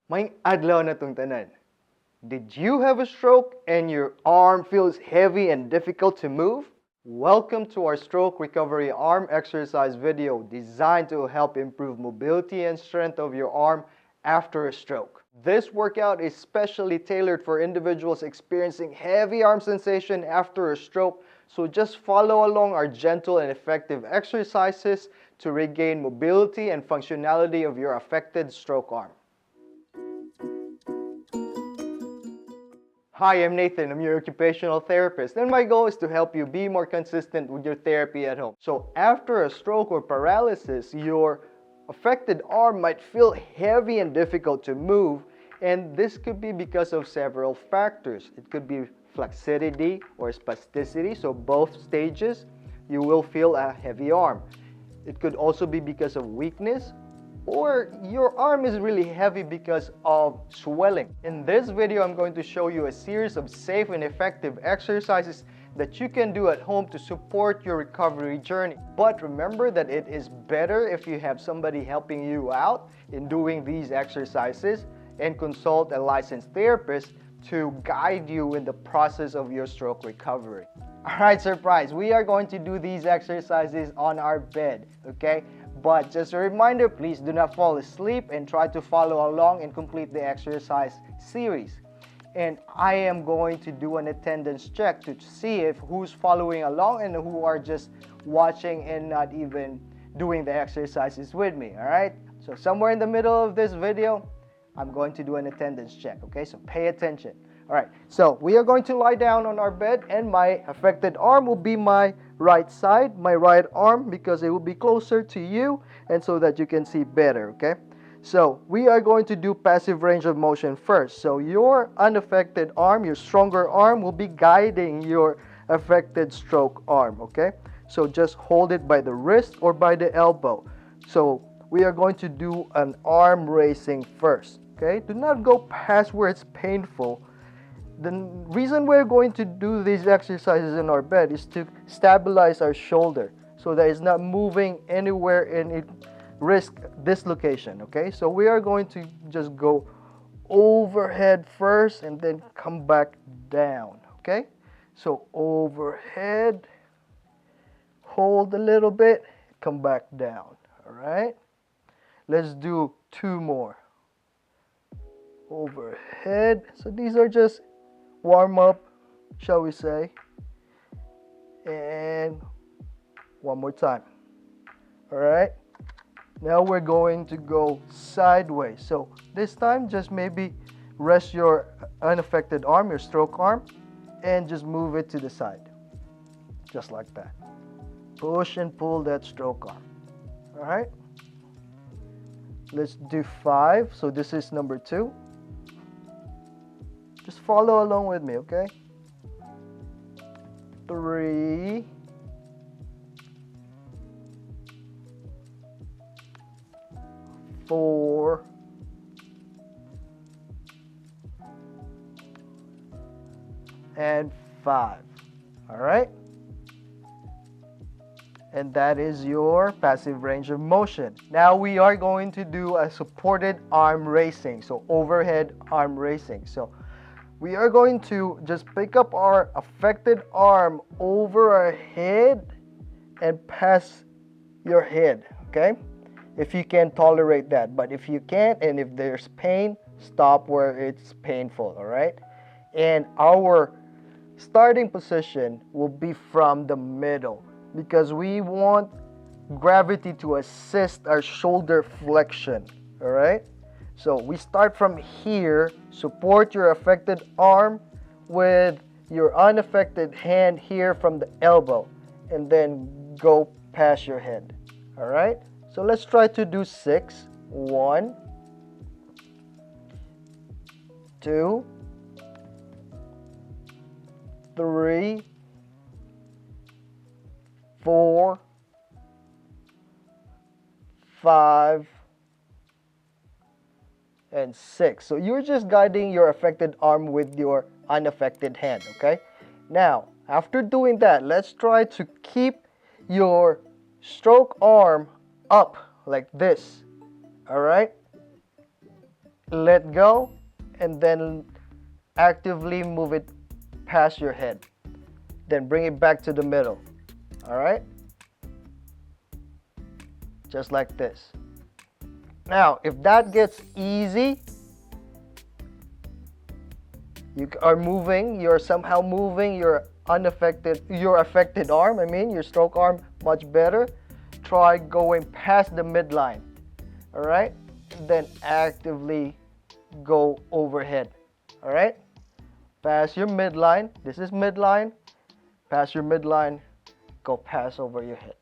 May adlaw na tong tanan. Did you have a stroke and your arm feels heavy and difficult to move? Welcome to our stroke recovery arm exercise video designed to help improve mobility and strength of your arm after a stroke. This workout is specially tailored for individuals experiencing heavy arm sensation after a stroke, so just follow along our gentle and effective exercises to regain mobility and functionality of your affected stroke arm. Hi, I'm Nathan. I'm your occupational therapist, and my goal is to help you be more consistent with your therapy at home. So after a stroke or paralysis, your affected arm might feel heavy and difficult to move, and this could be because of several factors. It could be flexidity or spasticity, so both stages you will feel a heavy arm. It could also be because of weakness, or your arm is really heavy because of swelling. In this video, I'm going to show you a series of safe and effective exercises that you can do at home to support your recovery journey. But remember that it is better if you have somebody helping you out in doing these exercises, and consult a licensed therapist to guide you in the process of your stroke recovery. Alright, surprise! We are going to do these exercises on our bed, okay? But just a reminder, please do not fall asleep and try to follow along and complete the exercise series. And I am going to do an attendance check to see if who's following along and who are just watching and not even doing the exercises with me, alright? So somewhere in the middle of this video, I'm going to do an attendance check, okay? So pay attention. Alright, so we are going to lie down on our bed, and my affected arm will be my right side, my right arm, because it will be closer to you and so that you can see better, okay? So we are going to do passive range of motion first. So your unaffected arm, your stronger arm, will be guiding your affected stroke arm, okay? So just hold it by the wrist or by the elbow. So we are going to do an arm raising first, okay? Do not go past where it's painful. The reason we're going to do these exercises in our bed is to stabilize our shoulder so that it's not moving anywhere and it risks dislocation, okay? So we are going to just go overhead first and then come back down, okay? So overhead, hold a little bit, come back down, all right? Let's do two more. Overhead. So these are just warm up, shall we say, and one more time. All right, now we're going to go sideways. So this time just maybe rest your unaffected arm, your stroke arm, and just move it to the side, just like that. Push and pull that stroke arm. All right, let's do 5. So this is number 2. Just follow along with me, okay? 3. 4. And 5. All right? And that is your passive range of motion. Now we are going to do a supported arm raising, so overhead arm raising. So we are going to just pick up our affected arm over our head and pass your head, okay? If you can tolerate that. But if you can't, and if there's pain, stop where it's painful, all right? And our starting position will be from the middle because we want gravity to assist our shoulder flexion, all right? So we start from here, support your affected arm with your unaffected hand here from the elbow, and then go past your head, all right? So let's try to do 6. 1, 2, 3, 4, 5, and 6. So you're just guiding your affected arm with your unaffected hand, okay? Now, after doing that, let's try to keep your stroke arm up like this, all right? let go, and then actively move it past your head. Then bring it back to the middle. All right? Just like this. Now, if that gets easy, you are moving, you're somehow moving your affected arm, your stroke arm much better. Try going past the midline. All right? Then actively go overhead. All right? Pass your midline. This is midline. Pass your midline. Go pass over your head.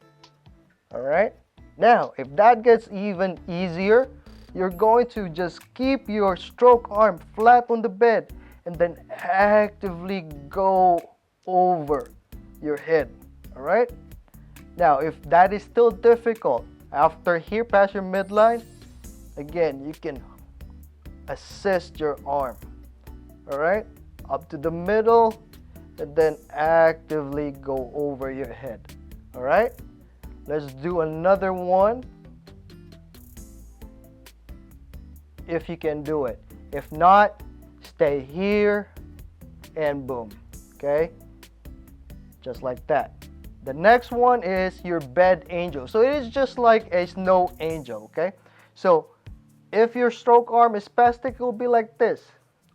All right? Now, if that gets even easier, you're going to just keep your stroke arm flat on the bed and then actively go over your head. All right? Now, if that is still difficult, after here, pass your midline, again, you can assist your arm. All right? Up to the middle, and then actively go over your head. All right? Let's do another one. If you can do it. If not, stay here and boom. Okay? Just like that. The next one is your bed angel. So it is just like a snow angel. Okay? So if your stroke arm is spastic, it will be like this.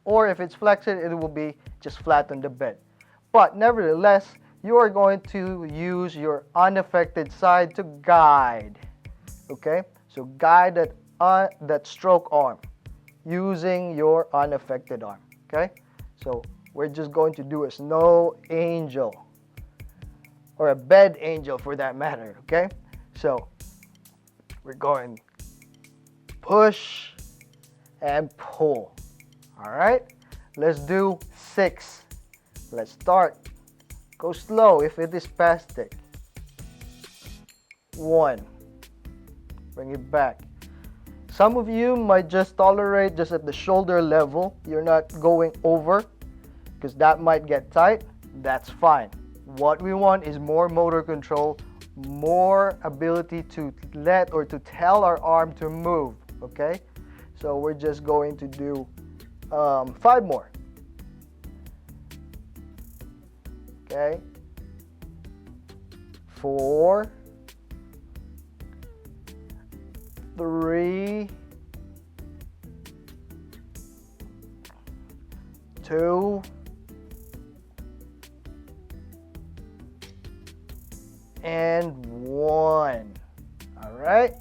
Or if it's flexed, it will be just flat on the bed. But nevertheless, you are going to use your unaffected side to guide. Okay? So guide that stroke arm using your unaffected arm. Okay? So we're just going to do a snow angel. Or a bed angel for that matter. Okay? So we're going push and pull. All right? Let's do 6. Let's start. Go slow if it is spastic. 1. Bring it back. Some of you might just tolerate just at the shoulder level. You're not going over because that might get tight. That's fine. What we want is more motor control, more ability to let or to tell our arm to move. Okay? So we're just going to do 5 more. Okay? 4, 3, 2, and 1. All right?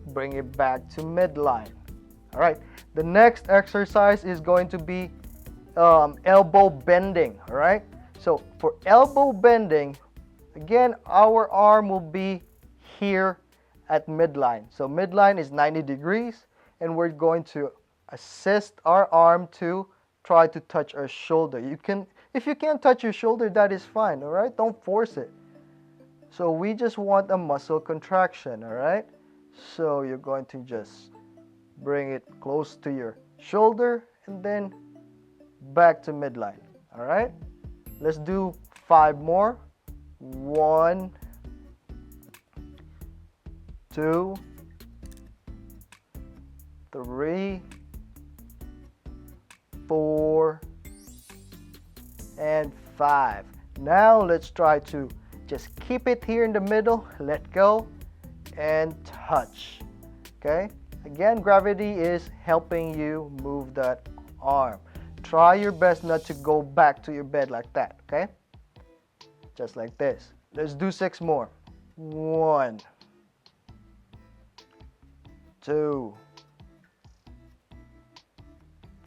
Bring it back to midline. All right? The next exercise is going to be elbow bending. All right? So for elbow bending, again, our arm will be here at midline. So midline is 90 degrees, and we're going to assist our arm to try to touch our shoulder. If you can't touch your shoulder, that is fine. All right? Don't force it. So we just want a muscle contraction. All right? So you're going to just bring it close to your shoulder and then back to midline. All right? Let's do 5 more. 1, 2, 3, 4, and 5. Now let's try to just keep it here in the middle, let go, and touch. Okay? Again, gravity is helping you move that arm. Try your best not to go back to your bed like that, okay? Just like this. Let's do 6 more. 1, 2,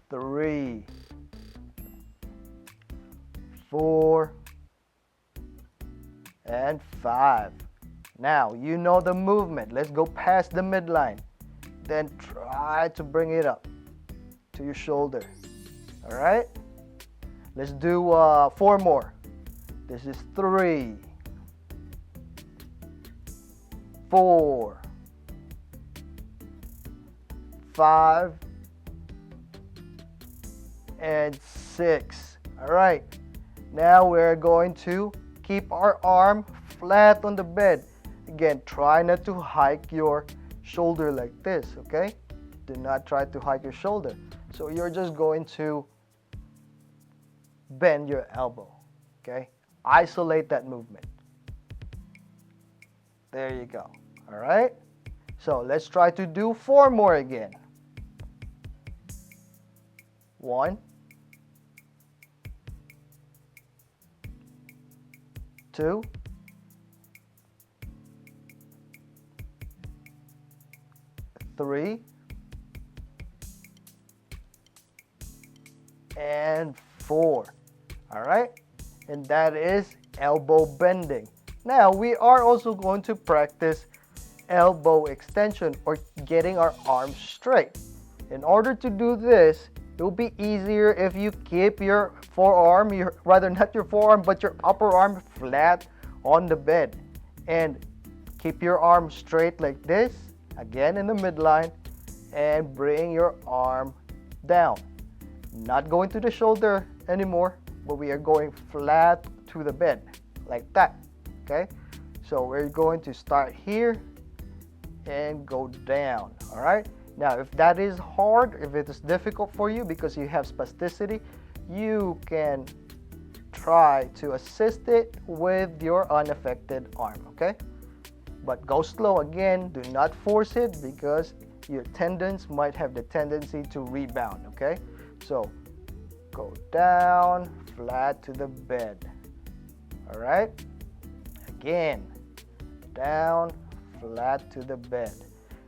3, 4, and 5. Now, you know the movement. Let's go past the midline. Then try to bring it up to your shoulder. All right? Let's do 4 more. This is 3, 4, 5, and 6. All right. Now we're going to keep our arm flat on the bed. Again, try not to hike your shoulder like this, okay? Do not try to hike your shoulder. So you're just going to bend your elbow, okay? Isolate that movement. There you go, all right? So let's try to do 4 more again. 1, 2, 3, and 4. All right, and that is elbow bending. Now we are also going to practice elbow extension, or getting our arms straight. In order to do this, it will be easier if you keep your forearm, rather not your forearm, but your upper arm flat on the bed, and keep your arm straight like this, again in the midline, and bring your arm down. Not going to the shoulder anymore, but we are going flat to the bed like that, okay? So we're going to start here and go down, all right? Now, if that is hard, if it is difficult for you because you have spasticity, you can try to assist it with your unaffected arm, okay? But go slow again, do not force it because your tendons might have the tendency to rebound, okay? So go down, flat to the bed, all right? Again, down, flat to the bed.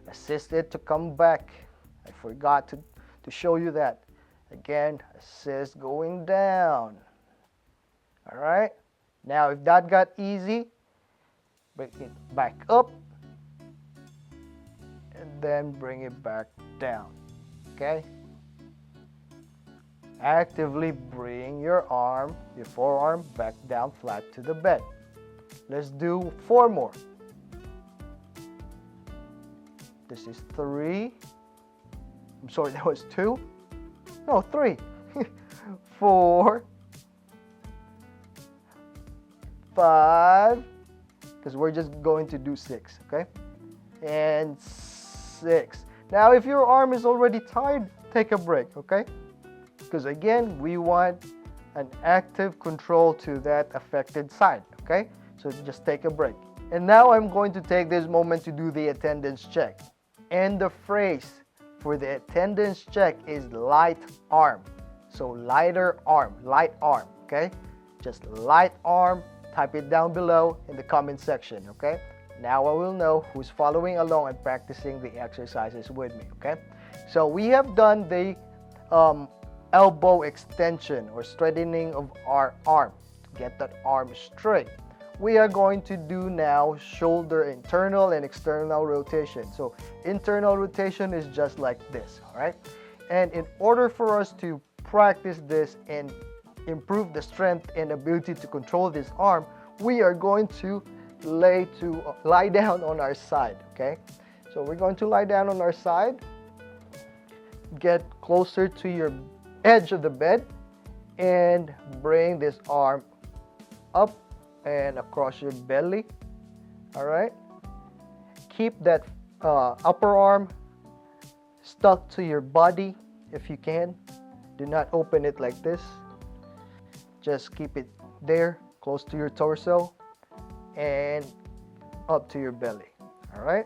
Assist it to come back. I forgot to show you that. Again, assist going down. All right? Now, if that got easy, bring it back up and then bring it back down. Okay? Actively bring your arm, your forearm, back down flat to the bed. Let's do 4 more. This is 3. I'm sorry, that was 2. No, 3. 4. 5. Because we're just going to do 6, okay? And 6. Now, if your arm is already tired, take a break, okay? Because again, we want an active control to that affected side, okay? So just take a break. And now I'm going to take this moment to do the attendance check. And the phrase for the attendance check is light arm. So lighter arm, light arm, okay? Just light arm, type it down below in the comment section, okay? Now I will know who's following along and practicing the exercises with me, okay? So we have done the elbow extension or straightening of our arm to get that arm straight. We are going to do now shoulder internal and external rotation. So internal rotation is just like this, all right? And in order for us to practice this and improve the strength and ability to control this arm, we are going to lie down on our side, okay? So we're going to lie down on our side, get closer to your edge of the bed, and bring this arm up and across your belly, all right? Keep that upper arm stuck to your body if you can. Do not open it like this. Just keep it there, close to your torso and up to your belly, all right?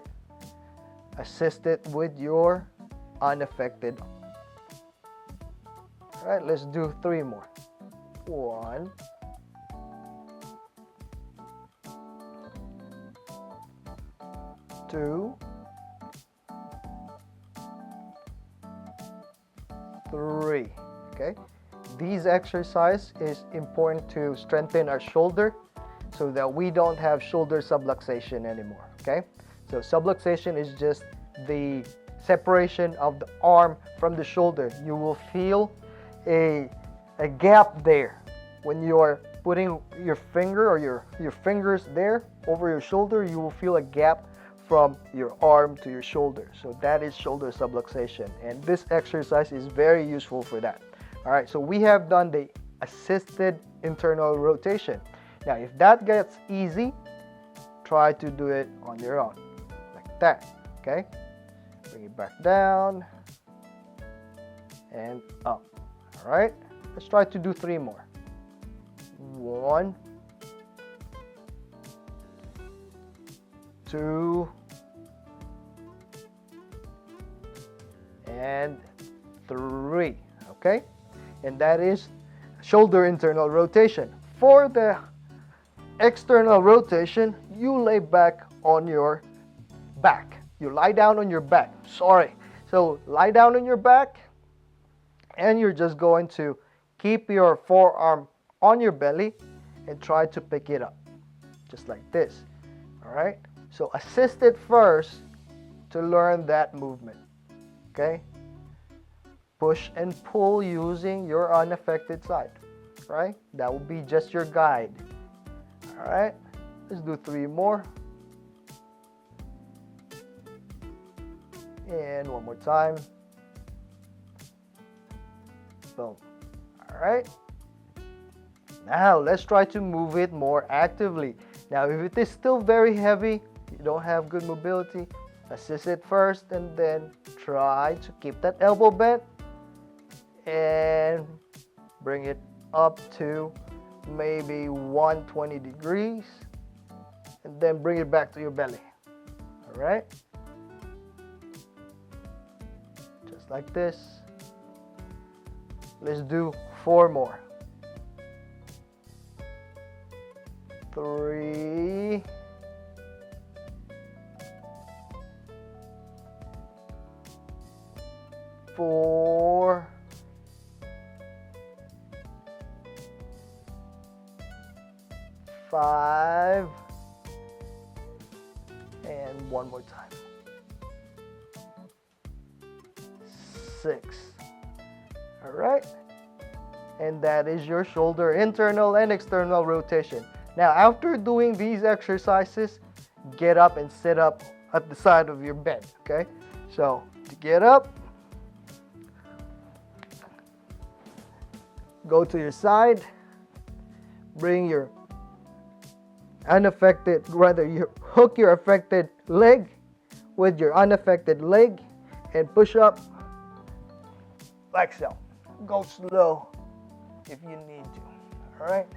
Assist it with your unaffected arm. All right, let's do 3 more. 1, 2, 3. Okay, these exercise is important to strengthen our shoulder so that we don't have shoulder subluxation anymore. Okay, so subluxation is just the separation of the arm from the shoulder. You will feel a gap there when you are putting your finger or your fingers there over your shoulder. You will feel a gap from your arm to your shoulder. So that is shoulder subluxation, and this exercise is very useful for that. All right, so we have done the assisted internal rotation. Now if that gets easy, try to do it on your own like that. Okay, bring it back down, and up. All right, let's try to do 3 more. 1, 2, and 3. Okay, and that is shoulder internal rotation. For the external rotation, you lay back on your back. You lie down on your back. So lie down on your back, and you're just going to keep your forearm on your belly and try to pick it up, just like this. All right, so assist it first to learn that movement. Okay, push and pull using your unaffected side. Right, that will be just your guide. All right, let's do 3 more. And 1 more time. Boom. All right. Now let's try to move it more actively. Now if it is still very heavy, you don't have good mobility, assist it first and then try to keep that elbow bent and bring it up to maybe 120 degrees and then bring it back to your belly. All right, just like this. Let's do 4 more. 3, 4, 5, and 1 more time. 6. All right, and that is your shoulder internal and external rotation. Now after doing these exercises, get up and sit up at the side of your bed. Okay, so to get up, go to your side, bring your unaffected, rather you hook your affected leg with your unaffected leg and push up like so. Go slow if you need to. All right,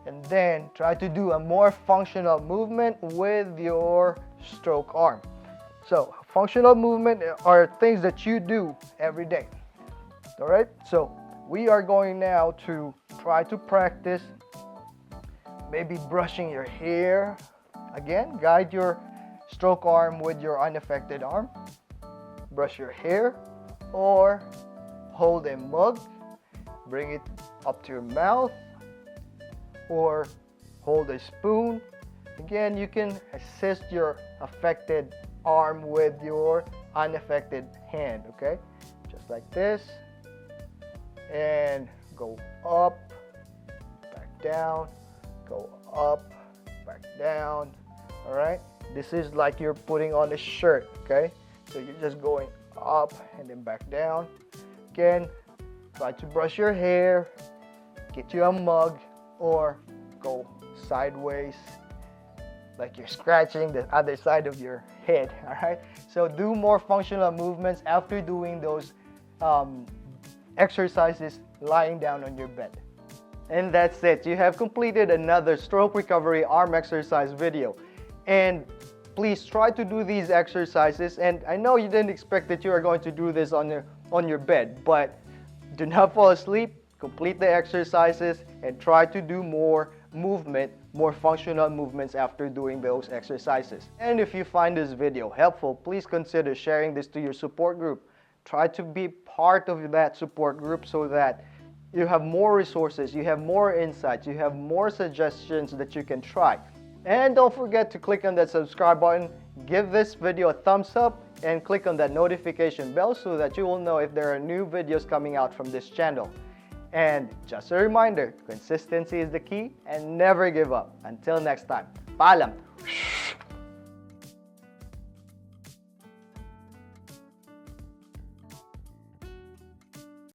and then try to do a more functional movement with your stroke arm. So functional movement are things that you do every day. All right, so we are going now to try to practice maybe brushing your hair. Again, guide your stroke arm with your unaffected arm. Brush your hair, or hold a mug, bring it up to your mouth, or hold a spoon. Again, you can assist your affected arm with your unaffected hand. Okay, just like this, and go up, back down, go up, back down. All right, this is like you're putting on a shirt. Okay, so you're just going up and then back down. Again, try to brush your hair, get you a mug, or go sideways like you're scratching the other side of your head. All right, so do more functional movements after doing those exercises lying down on your bed. And that's it. You have completed another stroke recovery arm exercise video. And please try to do these exercises. And I know you didn't expect that you are going to do this on your bed, but do not fall asleep. Complete the exercises and try to do more movement, more functional movements after doing those exercises. And if you find this video helpful, please consider sharing this to your support group. Try to be part of that support group so that you have more resources, you have more insights, you have more suggestions that you can try. And don't forget to click on that subscribe button, give this video a thumbs up, and click on that notification bell so that you will know if there are new videos coming out from this channel. And just a reminder, consistency is the key and never give up. Until next time, paalam!